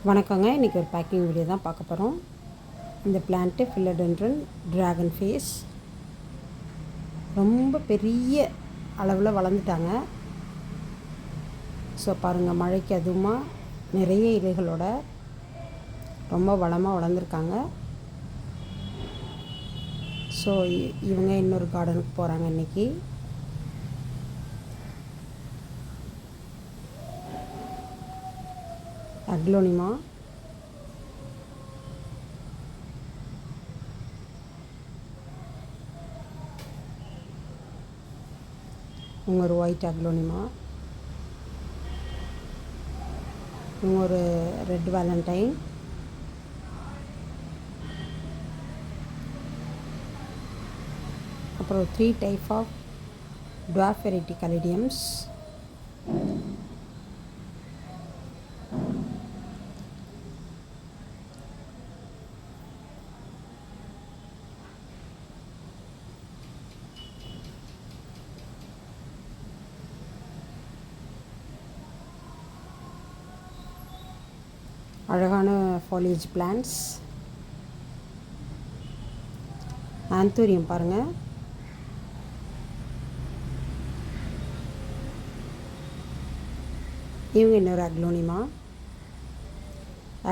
வணக்கங்க. இன்றைக்கி ஒரு பேக்கிங் வீடியோ தான் பார்க்க போகிறோம். இந்த பிளான்ட்டு ஃபிலடென்ட்ரன் ட்ராகன் ஃபேஸ் ரொம்ப பெரிய அளவில் வளர்ந்துட்டாங்க. ஸோ பாருங்கள், மழைக்கு அதுவுமா நிறைய இலைகளோட ரொம்ப வளமாக வளர்ந்துருக்காங்க. ஸோ இவங்க இன்னொரு கார்டனுக்கு போகிறாங்க இன்றைக்கி. அக்லோனிமா, இவங்க ஒரு ஒயிட் அக்லோனிமா, இவங்க ஒரு ரெட் வேலண்டைன், அப்புறம் 3 டைப் ஆஃப் டுவார்ஃப் வெரைட்டி கலிடியம்ஸ், அழகான ஃபாலியேஜ் பிளான்ட்ஸ், ஆந்தூரியம் பாருங்கள், இவங்க இன்னொரு அக்லோனிமா.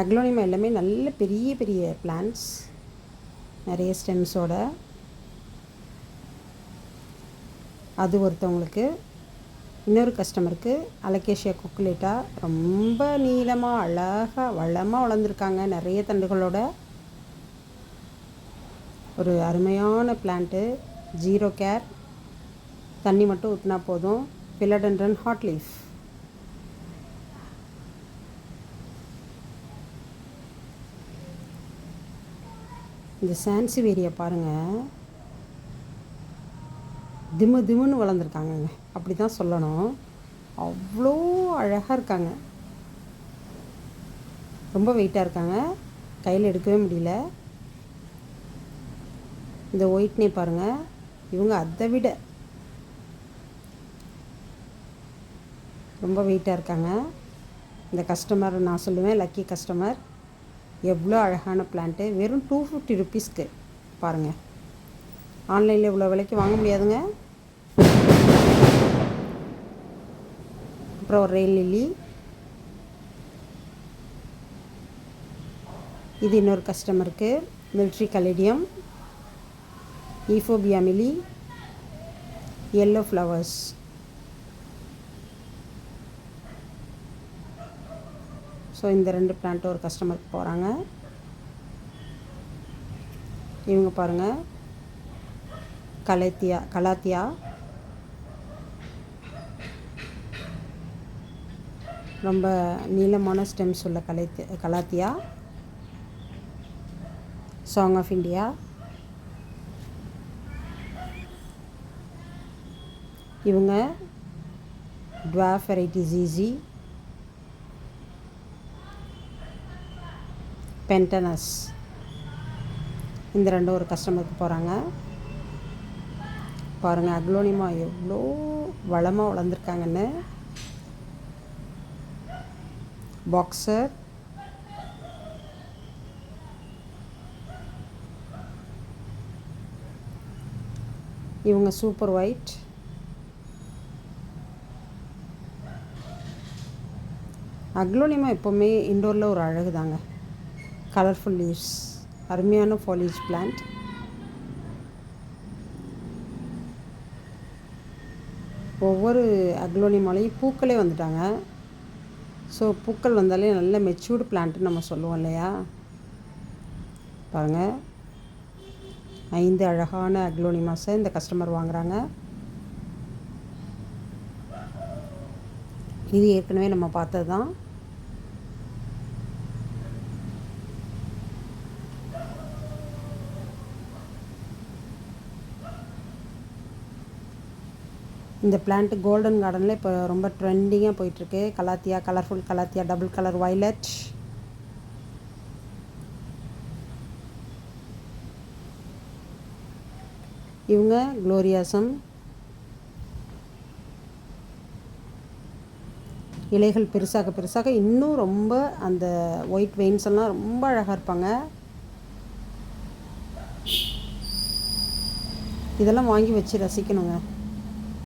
அக்லோனிமா எல்லாமே நல்ல பெரிய பெரிய பிளான்ட்ஸ், நிறைய ஸ்டெம்ஸோட. அது ஒருத்தவங்களுக்கு. இன்னொரு கஸ்டமருக்கு அலகேஷியா குக்குலேட்டா ரொம்ப நீளமாக அழகாக வளமாக வளர்ந்துருக்காங்க, நிறைய தண்டுகளோட. ஒரு அருமையான பிளான்ட்டு, 0 கேர், தண்ணி மட்டும் ஊற்றினா போதும். ஃபிலடென்ட்ரன் ஹாட் லீஃப். இந்த சான்சிவேரியா பாருங்கள், திமுன்னு வளர்ந்துருக்காங்கங்க, அப்படி தான் சொல்லணும். அவ்வளோ அழகாக இருக்காங்க, ரொம்ப வெயிட்டாக இருக்காங்க, கையில் எடுக்கவே முடியல. இந்த ஒயிட்னே பாருங்கள், இவங்க அதை விட ரொம்ப வெயிட்டாக இருக்காங்க. இந்த கஸ்டமர் நான் சொல்லுவேன் லக்கி கஸ்டமர். எவ்வளோ அழகான பிளான்ட்டு, வெறும் 250 ருபீஸ்க்கு பாருங்கள். ஆன்லைனில் இவ்வளோ விலைக்கு வாங்க முடியாதுங்க. அப்புறம் ஒரு ரெயில் லில்லி, இது இன்னொரு கஸ்டமருக்கு. மிலிட்ரி கலிடியம், ஈஃபோபியா மிலி, எல்லோ ஃப்ளவர்ஸ். ஸோ இந்த 2 பிளான்ட்டு ஒரு கஸ்டமருக்கு போகிறாங்க. இவங்க பாருங்கள், கலாத்தியா, ரொம்ப நீளமான ஸ்டெம்ஸ் உள்ள கலாத்தியா. சாங் ஆஃப் இந்தியா, இவங்க டுவார்ஃப் வெரைட்டி ஜிஜி, பென்டனஸ். இந்த 2 ஒரு கஸ்டமருக்கு போகிறாங்க. பாருங்கள், அக்லோனிமா எவ்வளோ வளமாக வளர்ந்துருக்காங்கன்னு. பாக்ஸர், இவங்க சூப்பர் ஒயிட். அக்லோனிமா எப்போவுமே இண்டோரில் ஒரு அழகு தாங்க. கலர்ஃபுல் லீவ்ஸ், அருமையான ஃபாலியேஜ் பிளான்ட். ஒவ்வொரு அக்லோனிமாலையும் பூக்களே வந்துட்டாங்க. ஸோ பூக்கள் வந்தாலே நல்ல மெச்சூர்டு பிளான்ட்டுன்னு நம்ம சொல்லுவோம் இல்லையா. பாருங்கள், 5 அழகான அக்லோனிமாஸை இந்த கஸ்டமர் வாங்குகிறாங்க. இது ஏற்கனவே நம்ம பார்த்தது தான். இந்த பிளான்ட்டு கோல்டன் கார்டனில் இப்போ ரொம்ப ட்ரெண்டிங்காக போயிட்டுருக்கு. Calathea, colourful calathea, double colour violet. இவங்க குளோரியாசம், இலைகள் பெருசாக பெருசாக இன்னும் ரொம்ப அந்த ஒயிட் வெயின்ஸ் எல்லாம் ரொம்ப அழகாக இருப்பாங்க. இதெல்லாம் வாங்கி வச்சு ரசிக்கணுங்க.